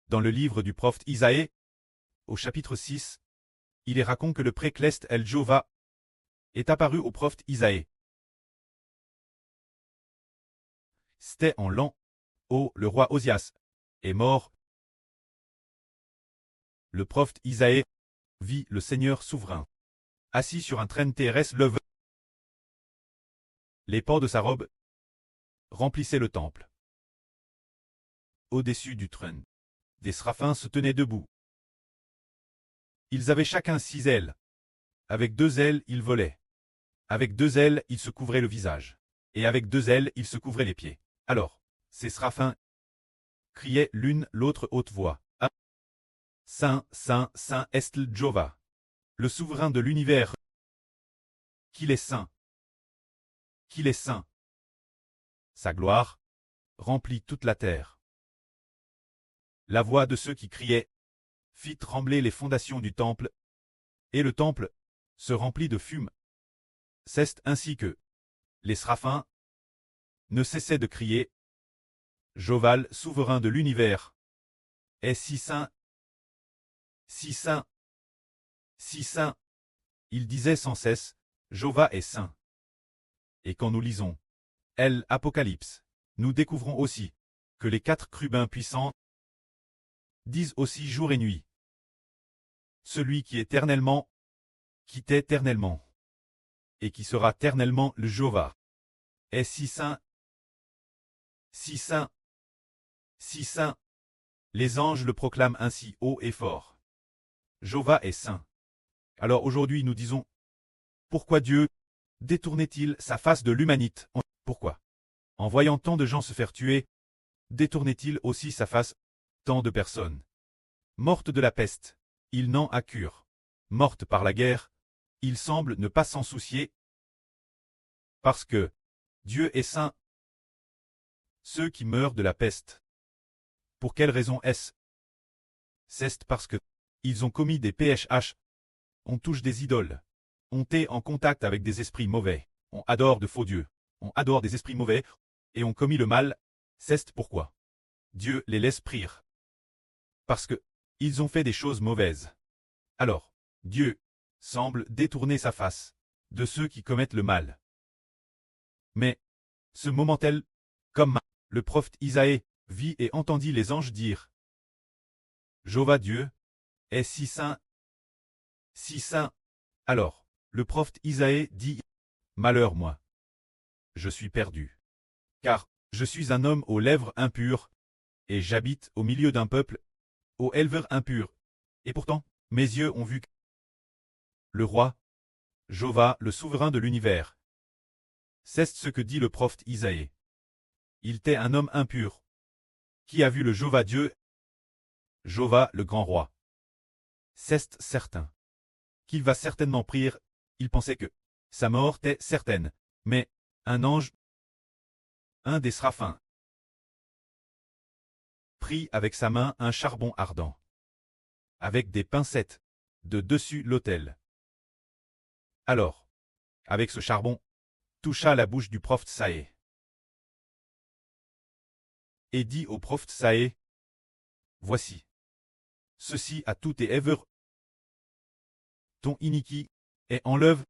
Dans le livre du prophète Isaïe, au chapitre 6, il est raconté que le précleste El-Jova est apparu au prophète Isaïe. C'était en l'an où le roi Osias est mort. Le prophète Isaïe vit le Seigneur souverain, assis sur un trône terrestre levant. Les pans de sa robe remplissaient le temple. Au-dessus du trône, des séraphins se tenaient debout. Ils avaient chacun 6 ailes. Avec 2 ailes, ils volaient. Avec 2 ailes, ils se couvraient le visage. Et avec 2 ailes, ils se couvraient les pieds. Alors, ces séraphins criaient l'une l'autre haute voix. Ah, Saint, Saint, Saint est Jova, le souverain de l'univers. Qu'il est saint. Qu'il est saint. Sa gloire remplit toute la terre. La voix de ceux qui criaient fit trembler les fondations du temple, et le temple se remplit de fumée. C'est ainsi que les séraphins ne cessaient de crier: Joval, souverain de l'univers, est si saint, si saint, si saint. Ils disaient sans cesse: Jova est saint. Et quand nous lisons l'Apocalypse, nous découvrons aussi que les 4 chérubins puissants disent aussi jour et nuit: celui qui est éternellement, qui t'est éternellement, et qui sera éternellement le Jova, est si saint, si saint, si saint. Les anges le proclament ainsi haut et fort. Jova est saint. Alors aujourd'hui nous disons: pourquoi Dieu détournait-il sa face de l'humanité? Pourquoi, en voyant tant de gens se faire tuer, détournait-il aussi sa face? Tant de personnes mortes de la peste, il n'en a cure. Mortes par la guerre, il semble ne pas s'en soucier. Parce que Dieu est saint. Ceux qui meurent de la peste, pour quelle raison est-ce? C'est parce que ils ont commis des PHH. On touche des idoles. On est en contact avec des esprits mauvais. On adore de faux dieux. On adore des esprits mauvais. Et on commis le mal. C'est pourquoi Dieu les laisse prier. Parce que ils ont fait des choses mauvaises. Alors, Dieu semble détourner sa face de ceux qui commettent le mal. Mais, ce moment-là, comme le prophète Isaïe vit et entendit les anges dire: Jova Dieu est si saint, si saint. Alors, le prophète Isaïe dit: malheur moi, je suis perdu. Car je suis un homme aux lèvres impures, et j'habite au milieu d'un peuple aux lèvres impures. Et pourtant, mes yeux ont vu le roi, Jova, le souverain de l'univers. C'est ce que dit le prophète Isaïe. Il était un homme impur. Qui a vu le Jova Dieu? Jova, le grand roi. C'est certain qu'il va certainement prier. Il pensait que sa mort était certaine. Mais un ange, un des séraphins, prit avec sa main un charbon ardent, avec des pincettes, de dessus l'autel. Alors, avec ce charbon, toucha la bouche du prophète Isaïe. Et dit au prophète Isaïe: voici, ceci à tout et ever, ton iniquité est enlève,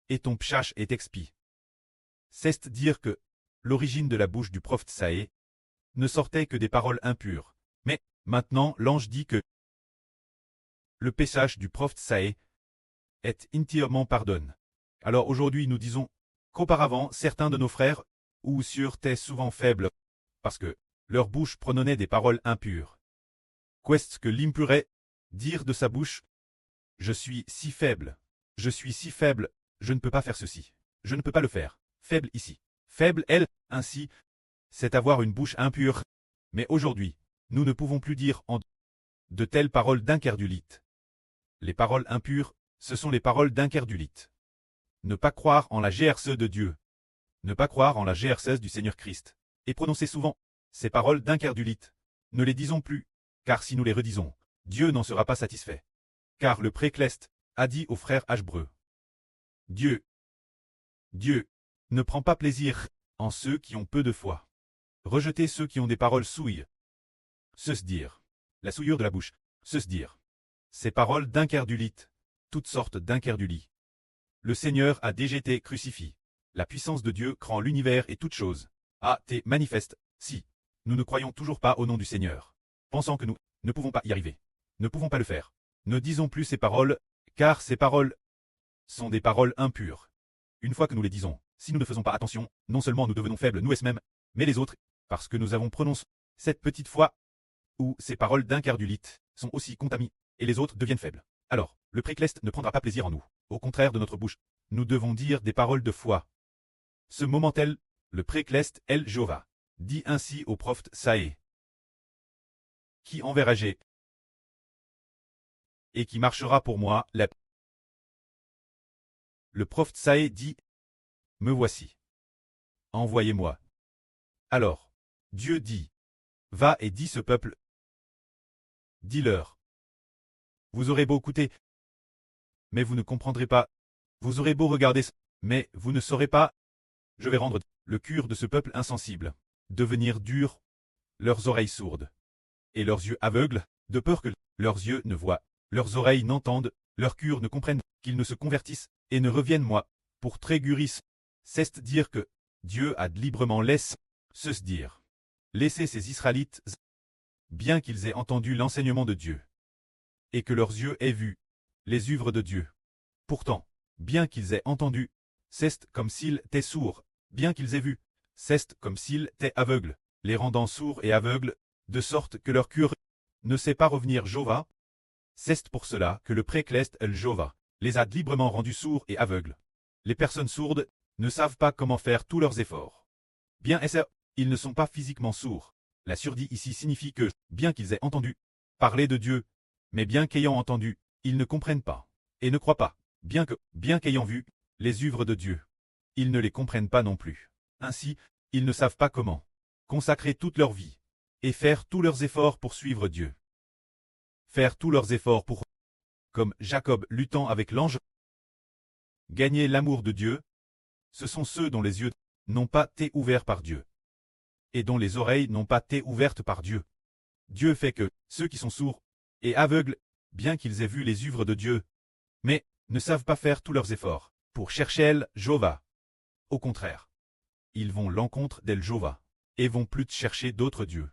et ton pchach est expie. C'est dire que l'origine de la bouche du prophète Isaïe ne sortait que des paroles impures. Mais maintenant l'ange dit que le péchage du prophète Isaïe est entièrement pardonné. Alors aujourd'hui nous disons qu'auparavant certains de nos frères ou sœurs étaient souvent faibles parce que leur bouche prononçait des paroles impures. Qu'est-ce que l'impuré dire de sa bouche? Je suis si faible, je suis si faible, je ne peux pas faire ceci, je ne peux pas le faire. Faible ici, faible elle, ainsi, c'est avoir une bouche impure. Mais aujourd'hui, nous ne pouvons plus dire en de telles paroles d'incrédulité. Les paroles impures, ce sont les paroles d'incrédulité. Ne pas croire en la GRCE de Dieu. Ne pas croire en la GRCE du Seigneur Christ. Et prononcer souvent ces paroles d'incrédulité. Ne les disons plus, car si nous les redisons, Dieu n'en sera pas satisfait. Car le précleste a dit aux frères Hébreux: Dieu ne prend pas plaisir en ceux qui ont peu de foi. Rejetez ceux qui ont des paroles souilles. Se dire la souillure de la bouche, se dire. Ces paroles d'incrédulite, toutes sortes d'incrédulie. Le Seigneur a déjà été crucifié. La puissance de Dieu rend l'univers et toutes choses. A été manifeste, si. Nous ne croyons toujours pas au nom du Seigneur. Pensant que nous ne pouvons pas y arriver. Ne pouvons pas le faire. Ne disons plus ces paroles, car ces paroles sont des paroles impures. Une fois que nous les disons, si nous ne faisons pas attention, non seulement nous devenons faibles nous mêmes, mais les autres, parce que nous avons prononcé cette petite foi, où ces paroles d'incrédulite sont aussi contaminées, et les autres deviennent faibles. Alors, le précleste ne prendra pas plaisir en nous. Au contraire de notre bouche, nous devons dire des paroles de foi. Ce moment tel, le précleste El Jéhovah, dit ainsi au prophète Saé, qui enverrai-je et qui marchera pour moi. Le prophète Saé dit, me voici. Envoyez-moi. Alors, Dieu dit, va et dis ce peuple, dis-leur. Vous aurez beau écouter, mais vous ne comprendrez pas. Vous aurez beau regarder, mais vous ne saurez pas. Je vais rendre le cœur de ce peuple insensible, devenir dur, leurs oreilles sourdes, et leurs yeux aveugles, de peur que leurs yeux ne voient, leurs oreilles n'entendent, leurs cœurs ne comprennent, qu'ils ne se convertissent, et ne reviennent moi, pour tréguris, c'est dire que Dieu a librement laissé se dire. Laissez ces Israélites, bien qu'ils aient entendu l'enseignement de Dieu, et que leurs yeux aient vu les œuvres de Dieu. Pourtant, bien qu'ils aient entendu, c'est comme s'ils étaient sourds, bien qu'ils aient vu, c'est comme s'ils étaient aveugles, les rendant sourds et aveugles, de sorte que leur cœur ne sait pas revenir Jéhovah. C'est pour cela que le précleste El Jéhovah les a librement rendus sourds et aveugles. Les personnes sourdes ne savent pas comment faire tous leurs efforts. Bien ils ne sont pas physiquement sourds. La surdit ici signifie que, bien qu'ils aient entendu parler de Dieu, mais bien qu'ayant entendu, ils ne comprennent pas, et ne croient pas, bien qu'ayant vu les œuvres de Dieu, ils ne les comprennent pas non plus. Ainsi, ils ne savent pas comment consacrer toute leur vie, et faire tous leurs efforts pour suivre Dieu. Faire tous leurs efforts pour, comme Jacob luttant avec l'ange, gagner l'amour de Dieu, ce sont ceux dont les yeux n'ont pas été ouverts par Dieu, et dont les oreilles n'ont pas été ouvertes par Dieu. Dieu fait que ceux qui sont sourds et aveugles, bien qu'ils aient vu les œuvres de Dieu, mais ne savent pas faire tous leurs efforts pour chercher El Jéhovah. Au contraire, ils vont l'encontre d'El Jéhovah, et vont plus chercher d'autres dieux.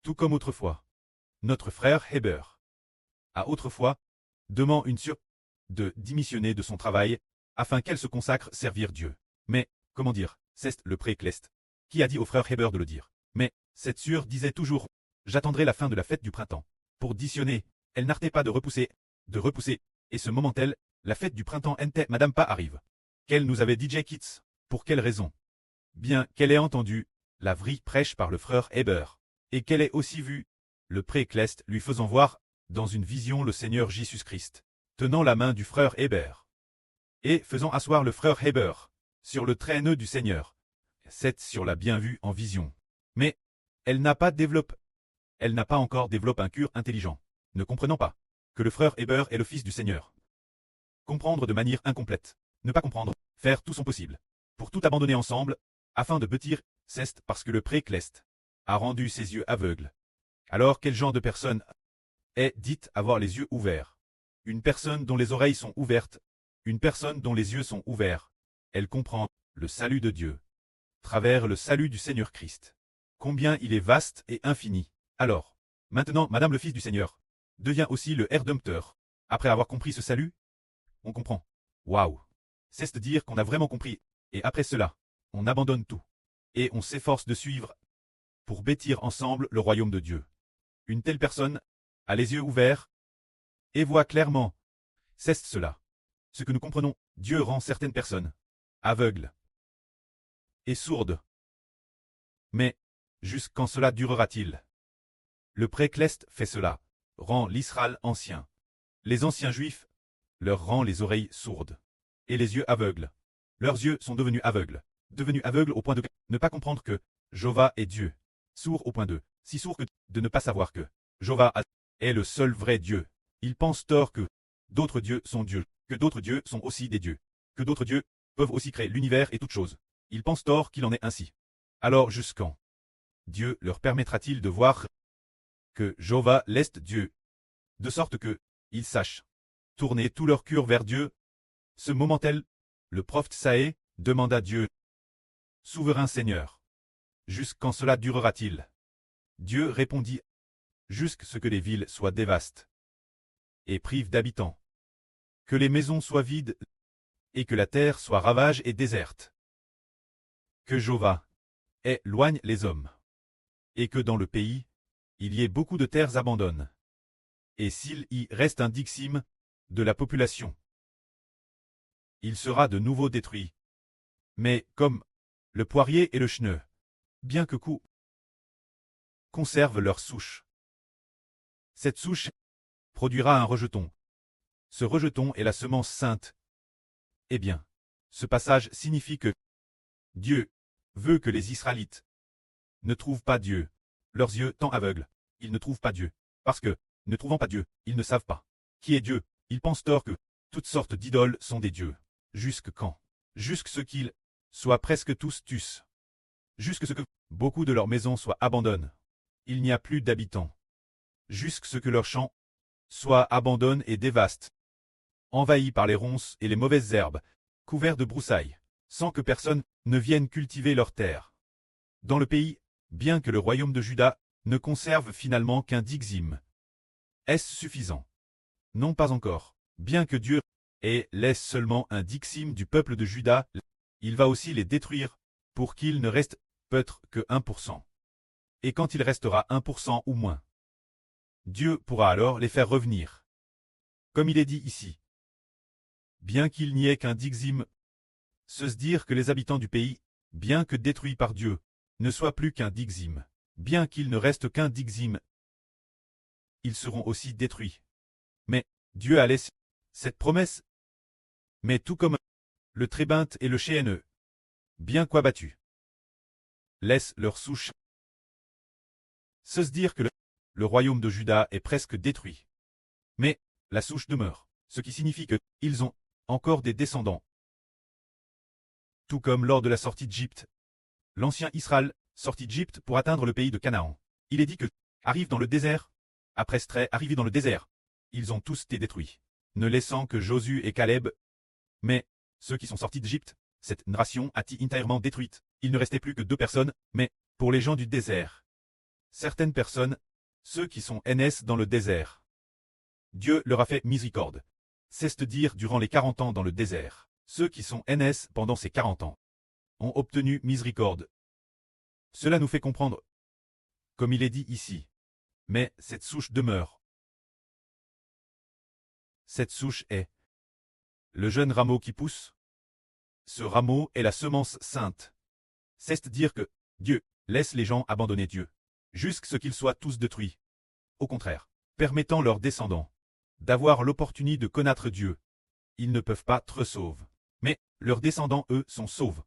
Tout comme autrefois, notre frère Héber a autrefois demandé une de démissionner de son travail, afin qu'elle se consacre servir Dieu. Mais, comment dire, c'est le précleste qui a dit au frère Héber de le dire. Mais, cette sœur disait toujours, j'attendrai la fin de la fête du printemps. Pour dissionner, elle n'arrêtait pas de repousser, et ce moment tel, la fête du printemps n'était madame pas arrive. Qu'elle nous avait dit Kitts, pour quelle raison? Bien qu'elle ait entendu la vraie prêche par le frère Héber, et qu'elle ait aussi vu le précleste lui faisant voir, dans une vision le Seigneur Jésus-Christ, tenant la main du frère Héber, et faisant asseoir le frère Héber sur le traîneau du Seigneur, c'est sur la bien vue en vision. Mais, elle n'a pas encore développé un cœur intelligent, ne comprenant pas que le frère Héber est le fils du Seigneur. Comprendre de manière incomplète, ne pas comprendre, faire tout son possible, pour tout abandonner ensemble, afin de bâtir, c'est parce que le précleste a rendu ses yeux aveugles. Alors quel genre de personne est dite avoir les yeux ouverts? Une personne dont les oreilles sont ouvertes, une personne dont les yeux sont ouverts, elle comprend le salut de Dieu, travers le salut du Seigneur Christ. Combien il est vaste et infini. Alors, maintenant, Madame le Fils du Seigneur devient aussi le Rédempteur. Après avoir compris ce salut, on comprend. Waouh! C'est de dire qu'on a vraiment compris, et après cela, on abandonne tout, et on s'efforce de suivre, pour bâtir ensemble le royaume de Dieu. Une telle personne a les yeux ouverts, et voit clairement. C'est cela. Ce que nous comprenons, Dieu rend certaines personnes aveugles et sourdes. Mais, jusqu'en cela durera-t-il? Le précleste fait cela, rend l'Israël ancien. Les anciens juifs leur rend les oreilles sourdes et les yeux aveugles. Leurs yeux sont devenus aveugles au point de ne pas comprendre que Jéhovah est Dieu, sourds au point de, si sourds que de ne pas savoir que Jéhovah est le seul vrai Dieu. Ils pensent tort que d'autres dieux sont dieux, que d'autres dieux sont aussi des dieux, que d'autres dieux peuvent aussi créer l'univers et toutes choses. Ils pensent tort qu'il en est ainsi. Alors jusqu'en Dieu leur permettra-t-il de voir que Jéhovah l'est Dieu, de sorte que, ils sachent tourner tout leur cœur vers Dieu. Ce moment-elle, le prophète Saé demanda Dieu, Souverain Seigneur, jusqu'en cela durera-t-il? Dieu répondit, jusqu'à ce que les villes soient dévastées et privent d'habitants, que les maisons soient vides et que la terre soit ravage et déserte, que Jéhovah éloigne les hommes, et que dans le pays, il y ait beaucoup de terres abandonnées, et s'il y reste un dixième de la population, il sera de nouveau détruit. Mais comme le poirier et le cheneu, bien que coup, conservent leur souche, cette souche produira un rejeton. Ce rejeton est la semence sainte. Eh bien, ce passage signifie que Dieu veut que les Israélites ne trouvent pas Dieu. Leurs yeux tant aveugles, ils ne trouvent pas Dieu. Parce que, ne trouvant pas Dieu, ils ne savent pas qui est Dieu. Ils pensent tort que toutes sortes d'idoles sont des dieux. Jusque quand? Jusque ce qu'ils soient presque tous tués. Jusque ce que beaucoup de leurs maisons soient abandonnées. Il n'y a plus d'habitants. Jusque ce que leurs champs soient abandonnés et dévastés, envahis par les ronces et les mauvaises herbes, couverts de broussailles, sans que personne ne vienne cultiver leurs terres. Dans le pays, bien que le royaume de Juda ne conserve finalement qu'un dixième. Est-ce suffisant? Non, pas encore. Bien que Dieu laisse seulement un dixième du peuple de Juda, il va aussi les détruire, pour qu'il ne reste peut-être que 1%. Et quand il restera 1% ou moins, Dieu pourra alors les faire revenir. Comme il est dit ici. Bien qu'il n'y ait qu'un dixième, se dire que les habitants du pays, bien que détruits par Dieu, ne soient plus qu'un dixième, bien qu'il ne reste qu'un dixième, ils seront aussi détruits. Mais Dieu a laissé cette promesse. Mais tout comme le trébinte et le chéneux, bien qu'abattus, laissent leur souche. Se dire que le royaume de Juda est presque détruit. Mais la souche demeure, ce qui signifie que ils ont encore des descendants. Tout comme lors de la sortie d'Égypte. L'ancien Israël sortit d'Égypte pour atteindre le pays de Canaan. Il est dit que arrive dans le désert. Après Stré arrivé dans le désert, ils ont tous été détruits, ne laissant que Josué et Caleb. Mais ceux qui sont sortis d'Égypte, cette nation a été entièrement détruite. Il ne restait plus que 2 personnes, mais pour les gens du désert, certaines personnes, ceux qui sont NS dans le désert, Dieu leur a fait miséricorde. C'est-à-dire durant les 40 ans dans le désert, ceux qui sont NS pendant ces 40 ans ont obtenu miséricorde. Cela nous fait comprendre, comme il est dit ici, mais cette souche demeure. Cette souche est le jeune rameau qui pousse. Ce rameau est la semence sainte. C'est-à-dire que Dieu laisse les gens abandonner Dieu, jusqu'à ce qu'ils soient tous détruits. Au contraire, permettant leurs descendants d'avoir l'opportunité de connaître Dieu. Ils ne peuvent pas être sauvés. Mais leurs descendants, eux, sont sauvés.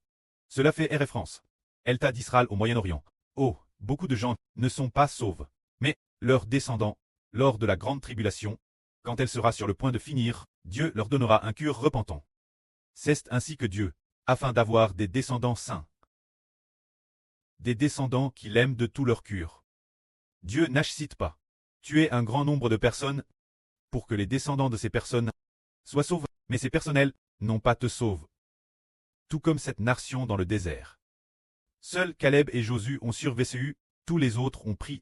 Cela fait référence. L'État d'Israël au Moyen-Orient. Oh, beaucoup de gens ne sont pas sauvés. Mais leurs descendants, lors de la grande tribulation, quand elle sera sur le point de finir, Dieu leur donnera un cœur repentant. C'est ainsi que Dieu, afin d'avoir des descendants saints, des descendants qui l'aiment de tout leur cœur. Dieu n'achète pas tuer un grand nombre de personnes pour que les descendants de ces personnes soient sauvés, mais ces personnels n'ont pas te sauvent. Tout comme cette nation dans le désert. Seuls Caleb et Josué ont survécu, tous les autres ont pris.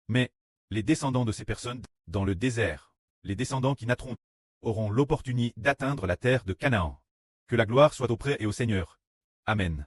Mais les descendants de ces personnes, dans le désert, les descendants qui naîtront, auront l'opportunité d'atteindre la terre de Canaan. Que la gloire soit auprès et au Seigneur. Amen.